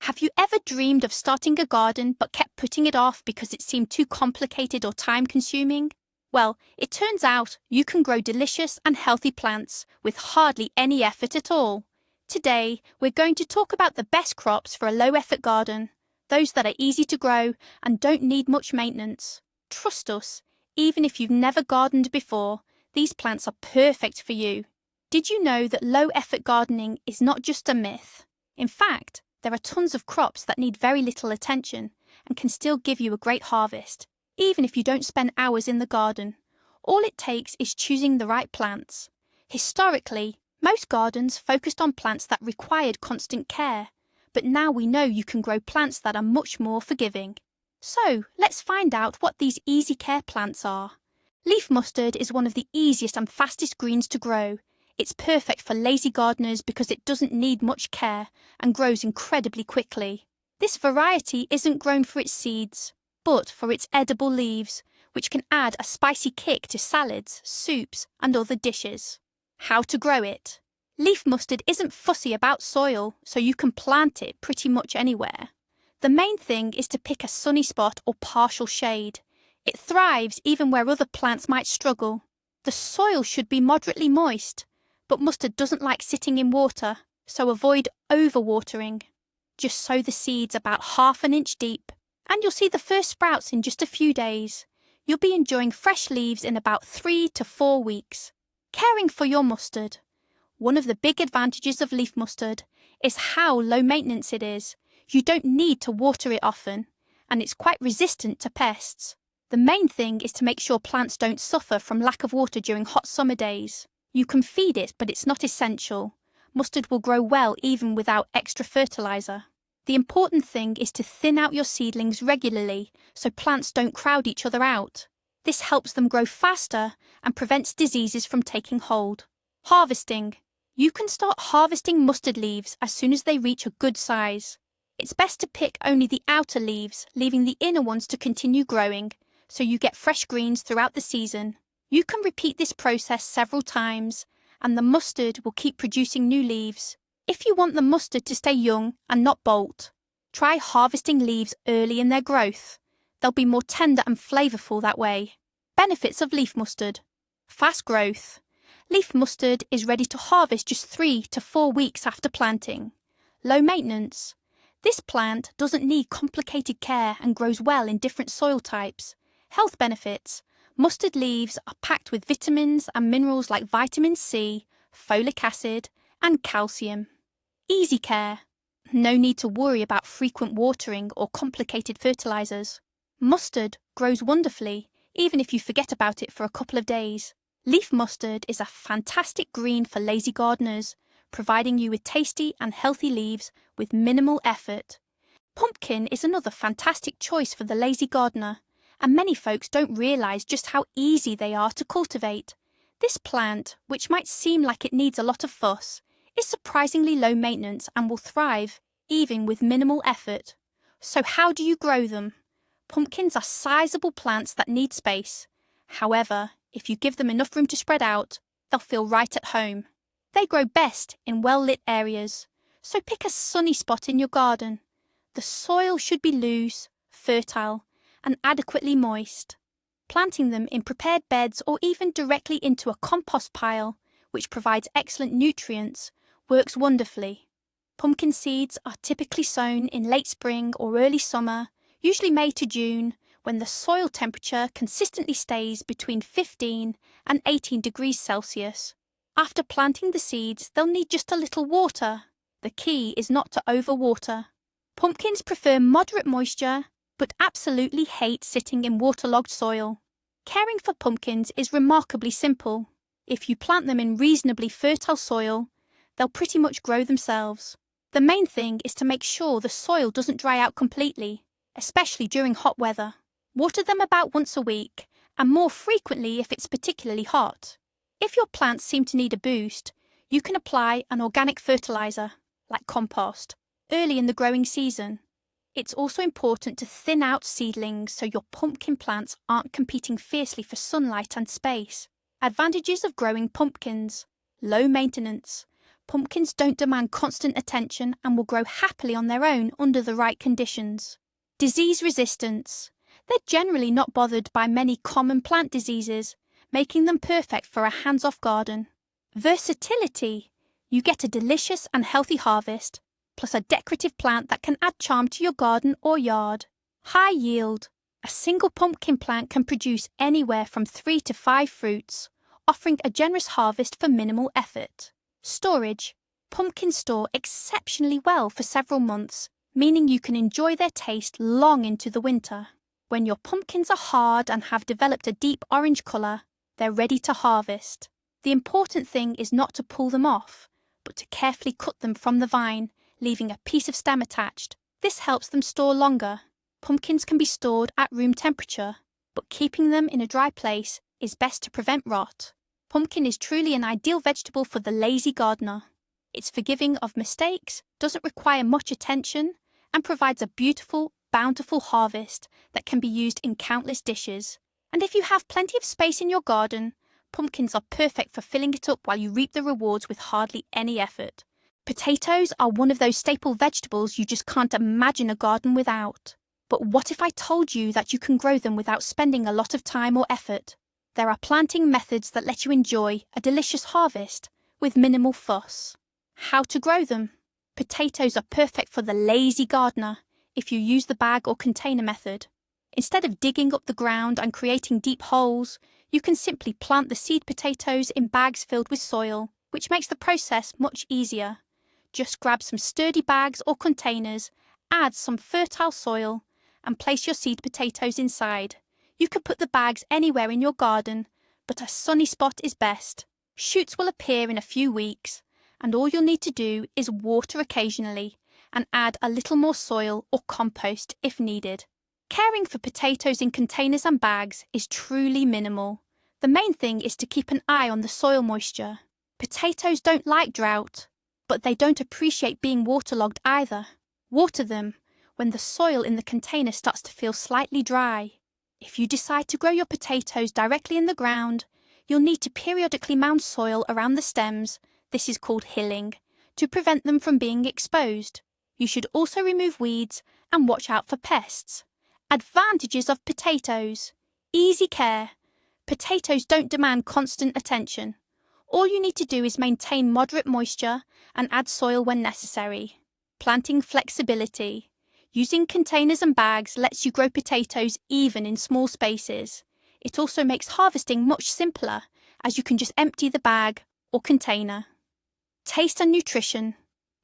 Have you ever dreamed of starting a garden but kept putting it off because it seemed too complicated or time-consuming? Well, it turns out you can grow delicious and healthy plants with hardly any effort at all. Today, we're going to talk about the best crops for a low-effort garden, those that are easy to grow and don't need much maintenance. Trust us, even if you've never gardened before, these plants are perfect for you. Did you know that low-effort gardening is not just a myth? In fact, there are tons of crops that need very little attention and can still give you a great harvest, even if you don't spend hours in the garden. All it takes is choosing the right plants. Historically, most gardens focused on plants that required constant care, but now we know you can grow plants that are much more forgiving. So, let's find out what these easy care plants are. Leaf mustard is one of the easiest and fastest greens to grow. It's perfect for lazy gardeners because it doesn't need much care and grows incredibly quickly. This variety isn't grown for its seeds, but for its edible leaves, which can add a spicy kick to salads, soups, and other dishes. How to grow it? Leaf mustard isn't fussy about soil, so you can plant it pretty much anywhere. The main thing is to pick a sunny spot or partial shade. It thrives even where other plants might struggle. The soil should be moderately moist, but mustard doesn't like sitting in water, so avoid overwatering. Just sow the seeds about ½ inch deep, and you'll see the first sprouts in just a few days. You'll be enjoying fresh leaves in about 3 to 4 weeks. Caring for your mustard. One of the big advantages of leaf mustard is how low maintenance it is. You don't need to water it often, and it's quite resistant to pests. The main thing is to make sure plants don't suffer from lack of water during hot summer days. You can feed it, but it's not essential. Mustard will grow well even without extra fertilizer. The important thing is to thin out your seedlings regularly so plants don't crowd each other out. This helps them grow faster and prevents diseases from taking hold. Harvesting. You can start harvesting mustard leaves as soon as they reach a good size. It's best to pick only the outer leaves, leaving the inner ones to continue growing, so you get fresh greens throughout the season. You can repeat this process several times, and the mustard will keep producing new leaves. If you want the mustard to stay young and not bolt, try harvesting leaves early in their growth. They'll be more tender and flavourful that way. Benefits of leaf mustard. Fast growth. Leaf mustard is ready to harvest just 3 to 4 weeks after planting. Low maintenance. This plant doesn't need complicated care and grows well in different soil types. Health benefits. Mustard leaves are packed with vitamins and minerals like vitamin C, folic acid, and calcium. Easy care. No need to worry about frequent watering or complicated fertilizers. Mustard grows wonderfully, even if you forget about it for a couple of days. Leaf mustard is a fantastic green for lazy gardeners, providing you with tasty and healthy leaves with minimal effort. Pumpkin is another fantastic choice for the lazy gardener, and many folks don't realise just how easy they are to cultivate. This plant, which might seem like it needs a lot of fuss, is surprisingly low maintenance and will thrive, even with minimal effort. So how do you grow them? Pumpkins are sizable plants that need space. However, if you give them enough room to spread out, they'll feel right at home. They grow best in well-lit areas, so pick a sunny spot in your garden. The soil should be loose, fertile, and adequately moist. Planting them in prepared beds or even directly into a compost pile, which provides excellent nutrients, works wonderfully. Pumpkin seeds are typically sown in late spring or early summer, usually May to June, when the soil temperature consistently stays between 15 and 18 degrees Celsius. After planting the seeds, they'll need just a little water. The key is not to overwater. Pumpkins prefer moderate moisture, but absolutely hate sitting in waterlogged soil. Caring for pumpkins is remarkably simple. If you plant them in reasonably fertile soil, they'll pretty much grow themselves. The main thing is to make sure the soil doesn't dry out completely, especially during hot weather. Water them about once a week, and more frequently if it's particularly hot. If your plants seem to need a boost, you can apply an organic fertilizer, like compost, early in the growing season. It's also important to thin out seedlings so your pumpkin plants aren't competing fiercely for sunlight and space. Advantages of growing pumpkins. Low maintenance. Pumpkins don't demand constant attention and will grow happily on their own under the right conditions. Disease resistance. They're generally not bothered by many common plant diseases, making them perfect for a hands-off garden. Versatility. You get a delicious and healthy harvest, plus a decorative plant that can add charm to your garden or yard. High yield. A single pumpkin plant can produce anywhere from 3 to 5 fruits, offering a generous harvest for minimal effort. Storage. Pumpkins store exceptionally well for several months, meaning you can enjoy their taste long into the winter. When your pumpkins are hard and have developed a deep orange colour, they're ready to harvest. The important thing is not to pull them off, but to carefully cut them from the vine, leaving a piece of stem attached. This helps them store longer. Pumpkins can be stored at room temperature, but keeping them in a dry place is best to prevent rot. Pumpkin is truly an ideal vegetable for the lazy gardener. It's forgiving of mistakes, doesn't require much attention, and provides a beautiful, bountiful harvest that can be used in countless dishes. And if you have plenty of space in your garden, pumpkins are perfect for filling it up while you reap the rewards with hardly any effort. Potatoes are one of those staple vegetables you just can't imagine a garden without. But what if I told you that you can grow them without spending a lot of time or effort? There are planting methods that let you enjoy a delicious harvest with minimal fuss. How to grow them? Potatoes are perfect for the lazy gardener if you use the bag or container method. Instead of digging up the ground and creating deep holes, you can simply plant the seed potatoes in bags filled with soil, which makes the process much easier. Just grab some sturdy bags or containers, add some fertile soil, and place your seed potatoes inside. You could put the bags anywhere in your garden, but a sunny spot is best. Shoots will appear in a few weeks, and all you'll need to do is water occasionally and add a little more soil or compost if needed. Caring for potatoes in containers and bags is truly minimal. The main thing is to keep an eye on the soil moisture. Potatoes don't like drought, but they don't appreciate being waterlogged either. Water them when the soil in the container starts to feel slightly dry. If you decide to grow your potatoes directly in the ground, you'll need to periodically mound soil around the stems, this is called hilling, to prevent them from being exposed. You should also remove weeds and watch out for pests. Advantages of potatoes. Easy care. Potatoes don't demand constant attention. All you need to do is maintain moderate moisture and add soil when necessary. Planting flexibility. Using containers and bags lets you grow potatoes even in small spaces. It also makes harvesting much simpler, as you can just empty the bag or container. Taste and nutrition.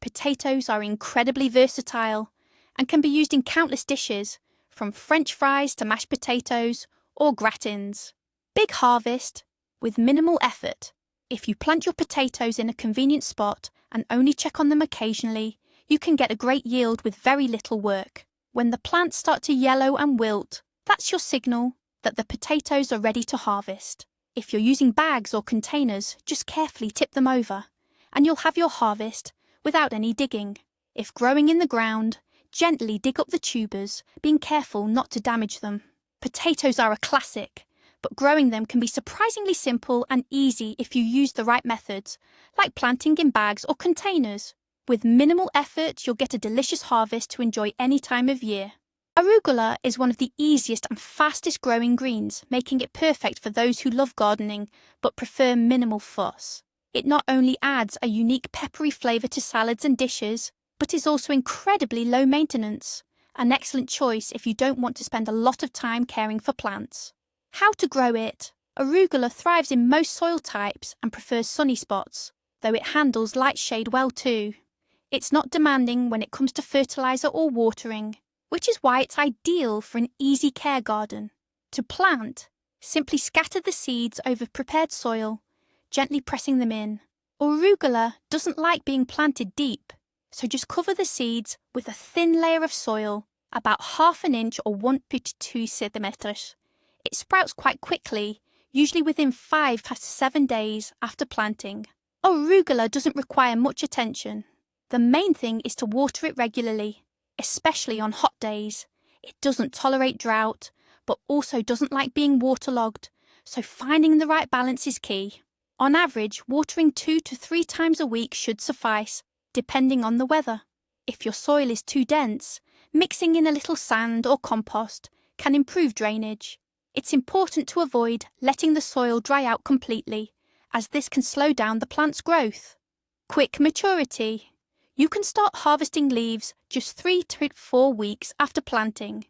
Potatoes are incredibly versatile and can be used in countless dishes, from French fries to mashed potatoes or gratins. Big harvest with minimal effort. If you plant your potatoes in a convenient spot and only check on them occasionally, you can get a great yield with very little work. When the plants start to yellow and wilt, that's your signal that the potatoes are ready to harvest. If you're using bags or containers, just carefully tip them over, and you'll have your harvest without any digging. If growing in the ground, gently dig up the tubers, being careful not to damage them. Potatoes are a classic, but growing them can be surprisingly simple and easy if you use the right methods, like planting in bags or containers. With minimal effort, you'll get a delicious harvest to enjoy any time of year. Arugula is one of the easiest and fastest growing greens, making it perfect for those who love gardening but prefer minimal fuss. It not only adds a unique peppery flavour to salads and dishes, but is also incredibly low maintenance. An excellent choice if you don't want to spend a lot of time caring for plants. How to grow it? Arugula thrives in most soil types and prefers sunny spots, though it handles light shade well too. It's not demanding when it comes to fertiliser or watering, which is why it's ideal for an easy care garden. To plant, simply scatter the seeds over prepared soil, gently pressing them in. Arugula doesn't like being planted deep, so just cover the seeds with a thin layer of soil, about ½ an inch or 1.2 centimeters. It sprouts quite quickly, usually within 5 to 7 days after planting. Arugula doesn't require much attention. The main thing is to water it regularly, especially on hot days. It doesn't tolerate drought, but also doesn't like being waterlogged, so finding the right balance is key. On average, watering 2 to 3 times a week should suffice, depending on the weather. If your soil is too dense, mixing in a little sand or compost can improve drainage. It's important to avoid letting the soil dry out completely, as this can slow down the plant's growth. Quick maturity. You can start harvesting leaves just 3 to 4 weeks after planting.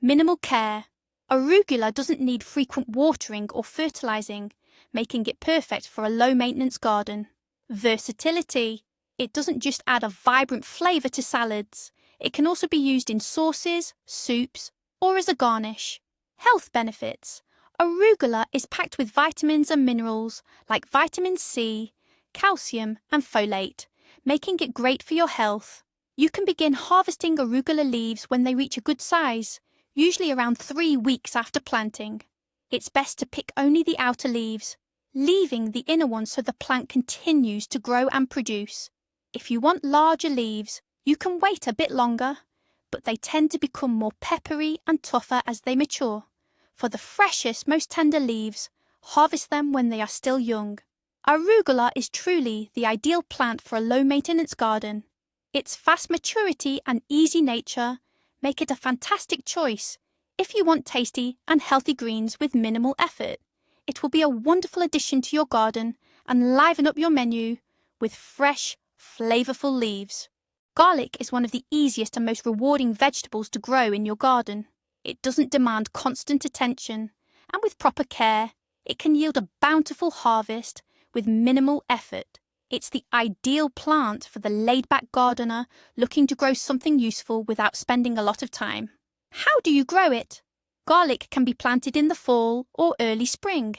Minimal care. Arugula doesn't need frequent watering or fertilizing, making it perfect for a low-maintenance garden. Versatility. It doesn't just add a vibrant flavour to salads. It can also be used in sauces, soups, or as a garnish. Health benefits. Arugula is packed with vitamins and minerals like vitamin C, calcium, and folate, making it great for your health. You can begin harvesting arugula leaves when they reach a good size, usually around 3 weeks after planting. It's best to pick only the outer leaves, leaving the inner ones so the plant continues to grow and produce. If you want larger leaves, you can wait a bit longer, but they tend to become more peppery and tougher as they mature. For the freshest, most tender leaves, harvest them when they are still young. Arugula is truly the ideal plant for a low-maintenance garden. Its fast maturity and easy nature make it a fantastic choice if you want tasty and healthy greens with minimal effort. It will be a wonderful addition to your garden and liven up your menu with fresh, flavourful leaves. Garlic is one of the easiest and most rewarding vegetables to grow in your garden. It doesn't demand constant attention, and with proper care, it can yield a bountiful harvest with minimal effort. It's the ideal plant for the laid-back gardener looking to grow something useful without spending a lot of time. How do you grow it? Garlic can be planted in the fall or early spring.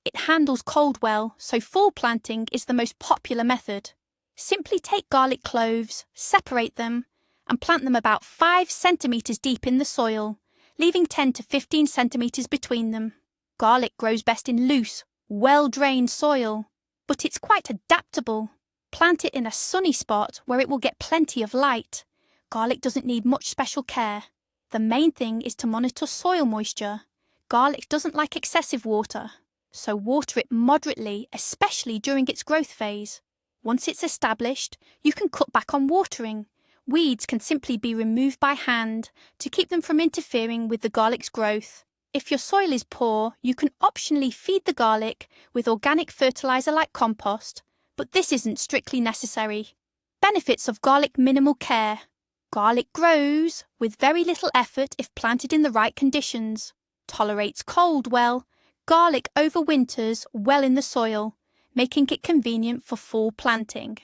It handles cold well, so fall planting is the most popular method. Simply take garlic cloves, separate them, and plant them about 5 centimetres deep in the soil, leaving 10 to 15 centimetres between them. Garlic grows best in loose, well-drained soil, but it's quite adaptable. Plant it in a sunny spot where it will get plenty of light. Garlic doesn't need much special care. The main thing is to monitor soil moisture. Garlic doesn't like excessive water, so water it moderately, especially during its growth phase. Once it's established, you can cut back on watering. Weeds can simply be removed by hand to keep them from interfering with the garlic's growth. If your soil is poor, you can optionally feed the garlic with organic fertilizer like compost, but this isn't strictly necessary. Benefits of garlic minimal care. Garlic grows with very little effort if planted in the right conditions. Tolerates cold well. Garlic overwinters well in the soil, making it convenient for fall planting.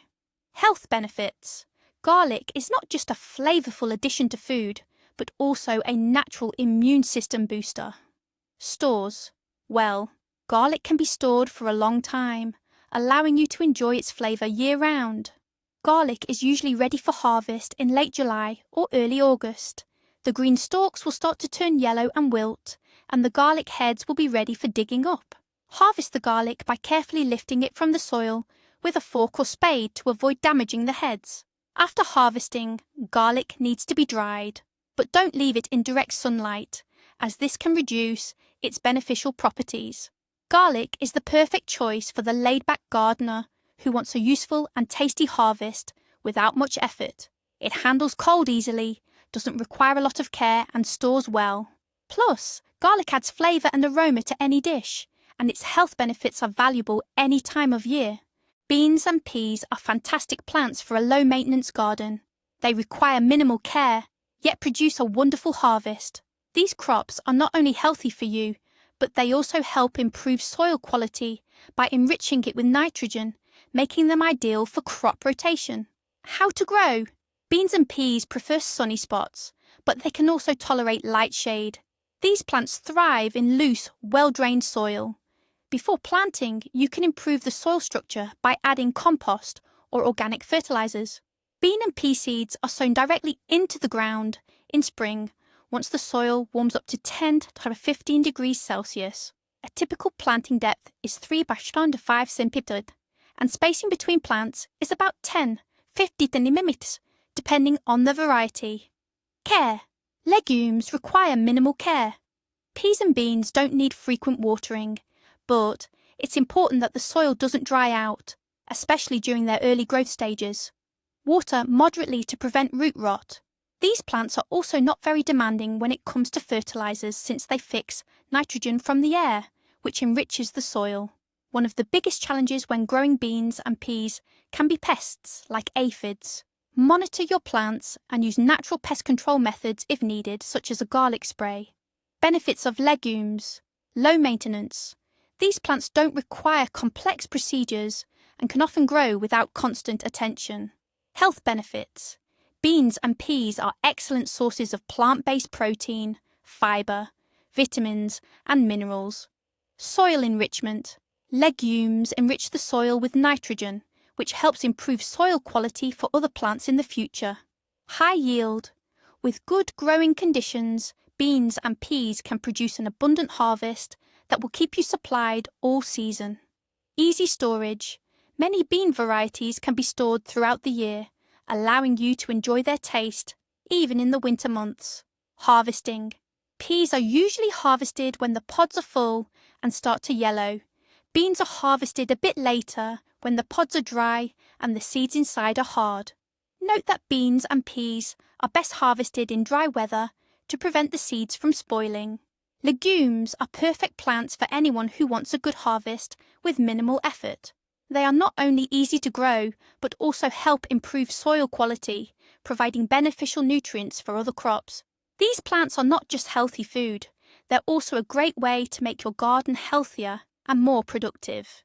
Health benefits. Garlic is not just a flavourful addition to food, but also a natural immune system booster. Stores. Well, garlic can be stored for a long time, allowing you to enjoy its flavour year-round. Garlic is usually ready for harvest in late July or early August. The green stalks will start to turn yellow and wilt, and the garlic heads will be ready for digging up. Harvest the garlic by carefully lifting it from the soil with a fork or spade to avoid damaging the heads. After harvesting, garlic needs to be dried, but don't leave it in direct sunlight, as this can reduce its beneficial properties. Garlic is the perfect choice for the laid-back gardener who wants a useful and tasty harvest without much effort. It handles cold easily, doesn't require a lot of care, and stores well. Plus, garlic adds flavour and aroma to any dish, and its health benefits are valuable any time of year. Beans and peas are fantastic plants for a low-maintenance garden. They require minimal care, yet produce a wonderful harvest. These crops are not only healthy for you, but they also help improve soil quality by enriching it with nitrogen, making them ideal for crop rotation. How to grow? Beans and peas prefer sunny spots, but they can also tolerate light shade. These plants thrive in loose, well-drained soil. Before planting, you can improve the soil structure by adding compost or organic fertilizers. Bean and pea seeds are sown directly into the ground in spring once the soil warms up to 10 to 15 degrees Celsius. A typical planting depth is 3 by 5 cm, and spacing between plants is about 10-50 cm, depending on the variety. Care. Legumes require minimal care. Peas and beans don't need frequent watering, but It's important that the soil doesn't dry out, especially during their early growth stages. Water moderately to prevent root rot. These plants are also not very demanding when it comes to fertilizers since they fix nitrogen from the air, which enriches the soil. One of the biggest challenges when growing beans and peas can be pests like aphids. Monitor your plants and use natural pest control methods if needed, such as a garlic spray. Benefits of legumes. Low maintenance. These plants don't require complex procedures and can often grow without constant attention. Health benefits. Beans and peas are excellent sources of plant-based protein, fibre, vitamins and minerals. Soil enrichment. Legumes enrich the soil with nitrogen, which helps improve soil quality for other plants in the future. High yield. With good growing conditions, beans and peas can produce an abundant harvest that will keep you supplied all season. Easy storage. Many bean varieties can be stored throughout the year, allowing you to enjoy their taste, even in the winter months. Harvesting. Peas are usually harvested when the pods are full and start to yellow. Beans are harvested a bit later when the pods are dry and the seeds inside are hard. Note that beans and peas are best harvested in dry weather to prevent the seeds from spoiling. Legumes are perfect plants for anyone who wants a good harvest with minimal effort. They are not only easy to grow, but also help improve soil quality, providing beneficial nutrients for other crops. These plants are not just healthy food, they're also a great way to make your garden healthier and more productive.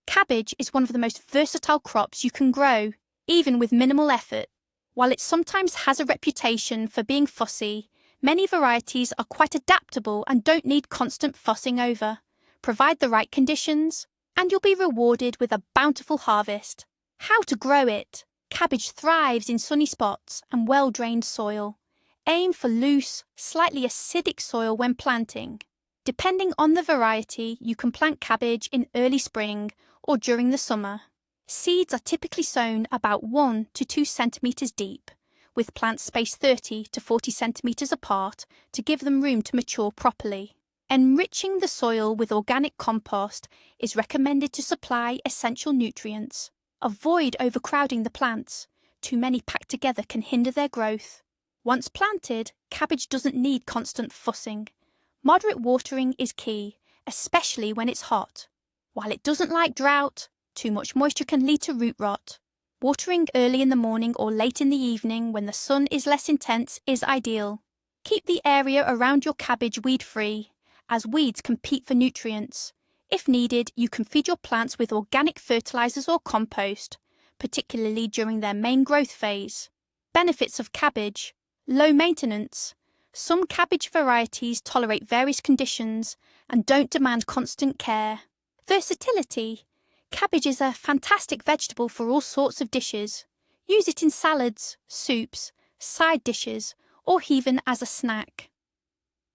Cabbage is one of the most versatile crops you can grow, even with minimal effort. While it sometimes has a reputation for being fussy, many varieties are quite adaptable and don't need constant fussing over. Provide the right conditions, and you'll be rewarded with a bountiful harvest. How to grow it? Cabbage thrives in sunny spots and well-drained soil. Aim for loose, slightly acidic soil when planting. Depending on the variety, you can plant cabbage in early spring or during the summer. Seeds are typically sown about 1 to 2 centimetres deep, with plants spaced 30 to 40 centimetres apart to give them room to mature properly. Enriching the soil with organic compost is recommended to supply essential nutrients. Avoid overcrowding the plants. Too many packed together can hinder their growth. Once planted, cabbage doesn't need constant fussing. Moderate watering is key, especially when it's hot. While it doesn't like drought, too much moisture can lead to root rot. Watering early in the morning or late in the evening when the sun is less intense is ideal. Keep the area around your cabbage weed-free, as weeds compete for nutrients. If needed, you can feed your plants with organic fertilizers or compost, particularly during their main growth phase. Benefits of cabbage. Low maintenance. Some cabbage varieties tolerate various conditions and don't demand constant care. Versatility. Cabbage is a fantastic vegetable for all sorts of dishes. Use it in salads, soups, side dishes, or even as a snack.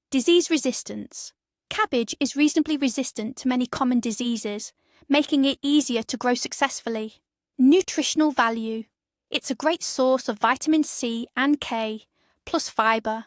Disease resistance. Cabbage is reasonably resistant to many common diseases, making it easier to grow successfully. Nutritional value. It's a great source of vitamin C and K, plus fibre,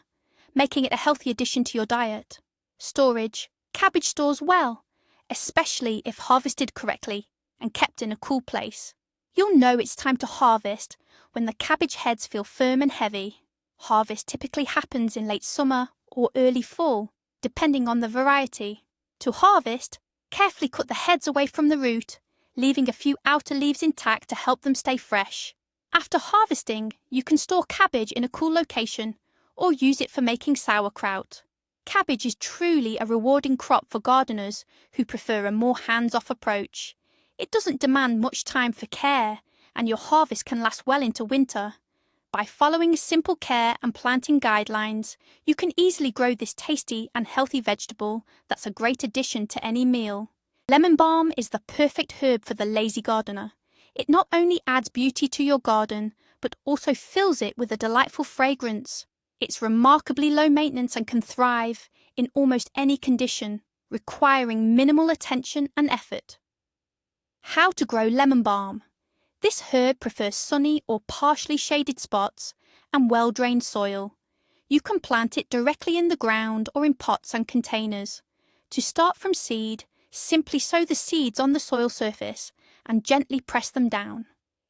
making it a healthy addition to your diet. Storage. Cabbage stores well, especially if harvested correctly and kept in a cool place. You'll know it's time to harvest when the cabbage heads feel firm and heavy. Harvest typically happens in late summer or early fall, depending on the variety. To harvest, carefully cut the heads away from the root, leaving a few outer leaves intact to help them stay fresh. After harvesting, you can store cabbage in a cool location or use it for making sauerkraut. Cabbage is truly a rewarding crop for gardeners who prefer a more hands-off approach. It doesn't demand much time for care, and your harvest can last well into winter. By following simple care and planting guidelines, you can easily grow this tasty and healthy vegetable that's a great addition to any meal. Lemon balm is the perfect herb for the lazy gardener. It not only adds beauty to your garden, but also fills it with a delightful fragrance. It's remarkably low maintenance and can thrive in almost any condition, requiring minimal attention and effort. How to grow lemon balm. This herb prefers sunny or partially shaded spots and well-drained soil. You can plant it directly in the ground or in pots and containers. To start from seed, Simply sow the seeds on the soil surface and gently press them down.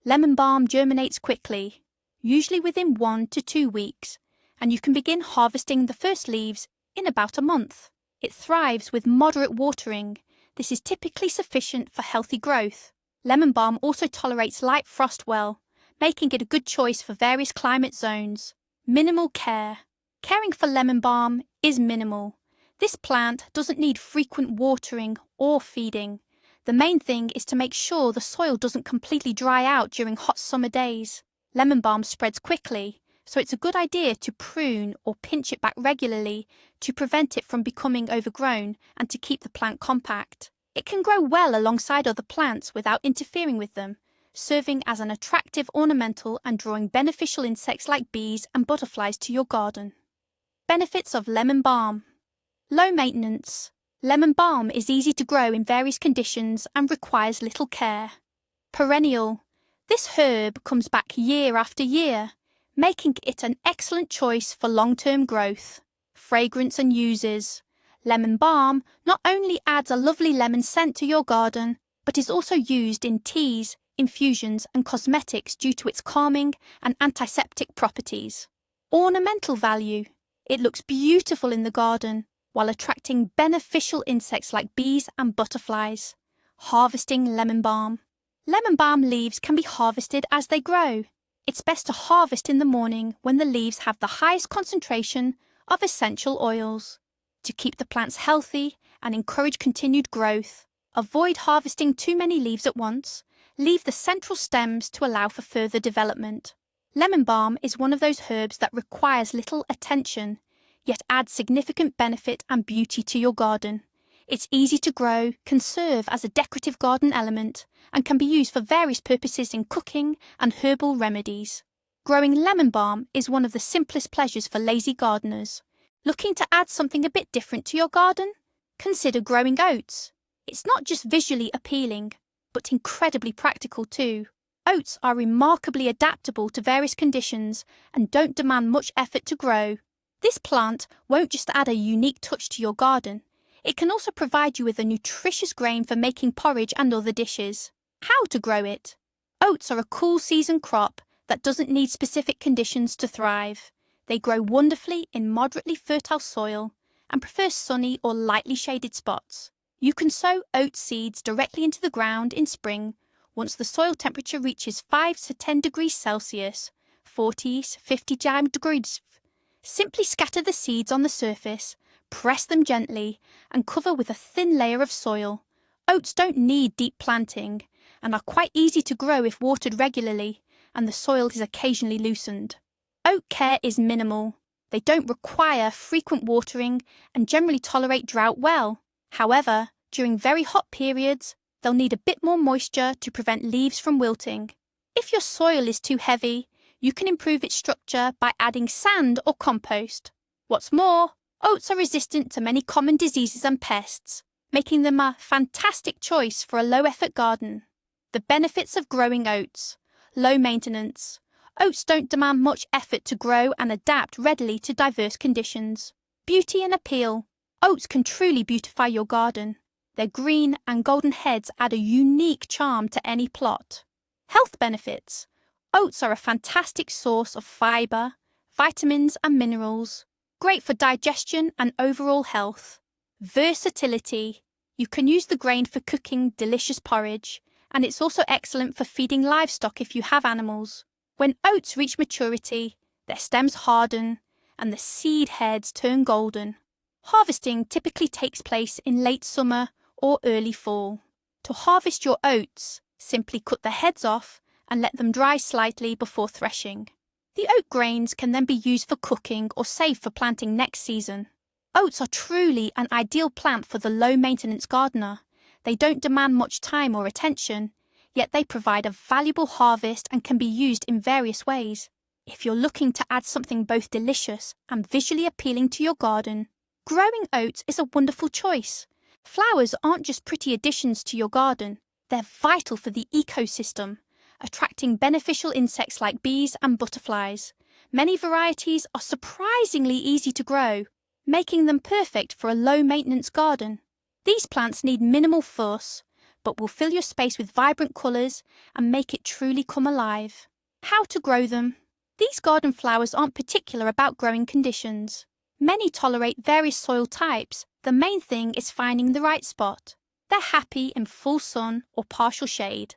Lemon balm germinates quickly, usually within 1 to 2 weeks, and you can begin harvesting the first leaves in about a month. It thrives with moderate watering. This is typically sufficient for healthy growth. Lemon balm also tolerates light frost well, making it a good choice for various climate zones. Minimal care. Caring for lemon balm is minimal. This plant doesn't need frequent watering or feeding. The main thing is to make sure the soil doesn't completely dry out during hot summer days. Lemon balm spreads quickly, so it's a good idea to prune or pinch it back regularly to prevent it from becoming overgrown and to keep the plant compact. It can grow well alongside other plants without interfering with them, serving as an attractive ornamental and drawing beneficial insects like bees and butterflies to your garden. Benefits of lemon balm. Low maintenance. Lemon balm is easy to grow in various conditions and requires little care. Perennial. This herb comes back year after year, making it an excellent choice for long-term growth. Fragrance and uses. Lemon balm not only adds a lovely lemon scent to your garden, but is also used in teas, infusions and cosmetics due to its calming and antiseptic properties. Ornamental value. It looks beautiful in the garden, while attracting beneficial insects like bees and butterflies. Harvesting lemon balm. Lemon balm leaves can be harvested as they grow. It's best to harvest in the morning when the leaves have the highest concentration of essential oils. To keep the plants healthy and encourage continued growth, avoid harvesting too many leaves at once. Leave the central stems to allow for further development. Lemon balm is one of those herbs that requires little attention, yet adds significant benefit and beauty to your garden. It's easy to grow, can serve as a decorative garden element, and can be used for various purposes in cooking and herbal remedies. Growing lemon balm is one of the simplest pleasures for lazy gardeners. Looking to add something a bit different to your garden? Consider growing oats. It's not just visually appealing, but incredibly practical too. Oats are remarkably adaptable to various conditions and don't demand much effort to grow. This plant won't just add a unique touch to your garden, it can also provide you with a nutritious grain for making porridge and other dishes. How to grow it? Oats are a cool season crop that doesn't need specific conditions to thrive. They grow wonderfully in moderately fertile soil and prefer sunny or lightly shaded spots. You can sow oat seeds directly into the ground in spring once the soil temperature reaches 5 to 10 degrees Celsius, 40 to 50 degrees. Simply scatter the seeds on the surface, press them gently, and cover with a thin layer of soil. Oats don't need deep planting and are quite easy to grow if watered regularly and the soil is occasionally loosened. Oat care is minimal. They don't require frequent watering and generally tolerate drought well. However, during very hot periods, they'll need a bit more moisture to prevent leaves from wilting. If your soil is too heavy, you can improve its structure by adding sand or compost. What's more, oats are resistant to many common diseases and pests, making them a fantastic choice for a low-effort garden. The benefits of growing oats. Low maintenance. Oats don't demand much effort to grow and adapt readily to diverse conditions. Beauty and appeal. Oats can truly beautify your garden. Their green and golden heads add a unique charm to any plot. Health benefits. Oats are a fantastic source of fibre, vitamins and minerals, great for digestion and overall health. Versatility. You can use the grain for cooking delicious porridge, and it's also excellent for feeding livestock if you have animals. When oats reach maturity, their stems harden and the seed heads turn golden. Harvesting typically takes place in late summer or early fall. To harvest your oats, simply cut the heads off and let them dry slightly before threshing. The oat grains can then be used for cooking or saved for planting next season. Oats are truly an ideal plant for the low-maintenance gardener. They don't demand much time or attention, yet they provide a valuable harvest and can be used in various ways. If you're looking to add something both delicious and visually appealing to your garden, growing oats is a wonderful choice. Flowers aren't just pretty additions to your garden, they're vital for the ecosystem, attracting beneficial insects like bees and butterflies. Many varieties are surprisingly easy to grow, making them perfect for a low-maintenance garden. These plants need minimal fuss, but will fill your space with vibrant colours and make it truly come alive. How to grow them? These garden flowers aren't particular about growing conditions. Many tolerate various soil types. The main thing is finding the right spot. They're happy in full sun or partial shade.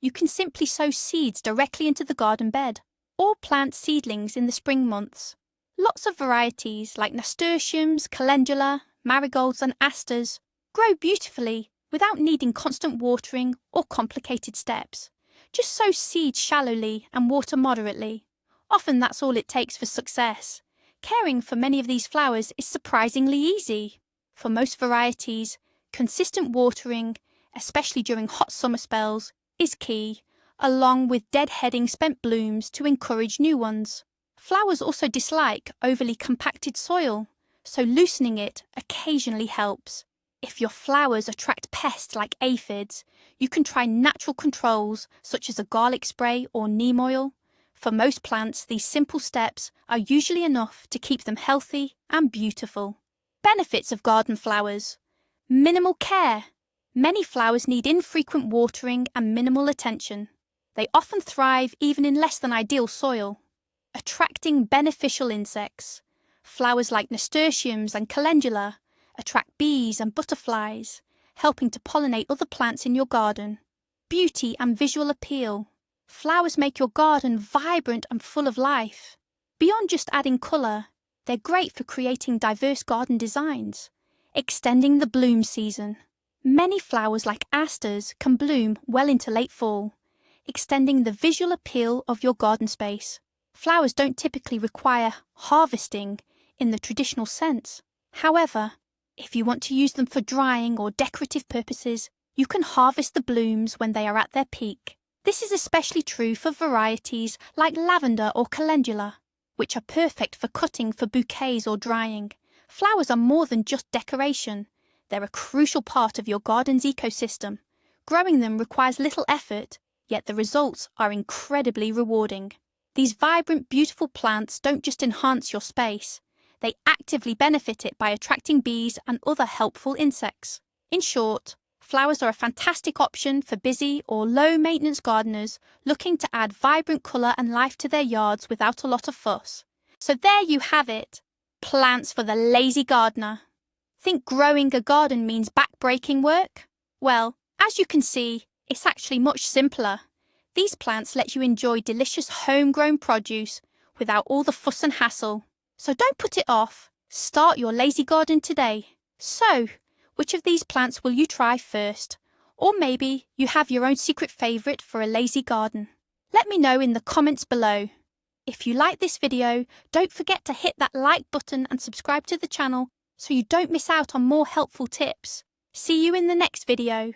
You can simply sow seeds directly into the garden bed, or plant seedlings in the spring months. Lots of varieties like nasturtiums, calendula, marigolds and asters grow beautifully without needing constant watering or complicated steps. Just sow seeds shallowly and water moderately. Often that's all it takes for success. Caring for many of these flowers is surprisingly easy. For most varieties, consistent watering, especially during hot summer spells, is key, along with deadheading spent blooms to encourage new ones. Flowers also dislike overly compacted soil, so loosening it occasionally helps. If your flowers attract pests like aphids, you can try natural controls such as a garlic spray or neem oil. For most plants, these simple steps are usually enough to keep them healthy and beautiful. Benefits of garden flowers. Minimal care. Many flowers need infrequent watering and minimal attention. They often thrive even in less than ideal soil. Attracting beneficial insects. Flowers like nasturtiums and calendula attract bees and butterflies, helping to pollinate other plants in your garden. Beauty and visual appeal. Flowers make your garden vibrant and full of life. Beyond just adding colour, they're great for creating diverse garden designs. Extending the bloom season. Many flowers like asters can bloom well into late fall, extending the visual appeal of your garden space. Flowers don't typically require harvesting in the traditional sense. However, if you want to use them for drying or decorative purposes, you can harvest the blooms when they are at their peak. This is especially true for varieties like lavender or calendula, which are perfect for cutting for bouquets or drying. Flowers are more than just decoration. They're a crucial part of your garden's ecosystem. Growing them requires little effort, yet the results are incredibly rewarding. These vibrant, beautiful plants don't just enhance your space. They actively benefit it by attracting bees and other helpful insects. In short, flowers are a fantastic option for busy or low-maintenance gardeners looking to add vibrant colour and life to their yards without a lot of fuss. So there you have it. Plants for the lazy gardener. Think growing a garden means back-breaking work? Well, as you can see, it's actually much simpler. These plants let you enjoy delicious homegrown produce without all the fuss and hassle. So don't put it off. Start your lazy garden today. So, which of these plants will you try first? Or maybe you have your own secret favourite for a lazy garden. Let me know in the comments below. If you like this video, don't forget to hit that like button and subscribe to the channel so you don't miss out on more helpful tips. See you in the next video.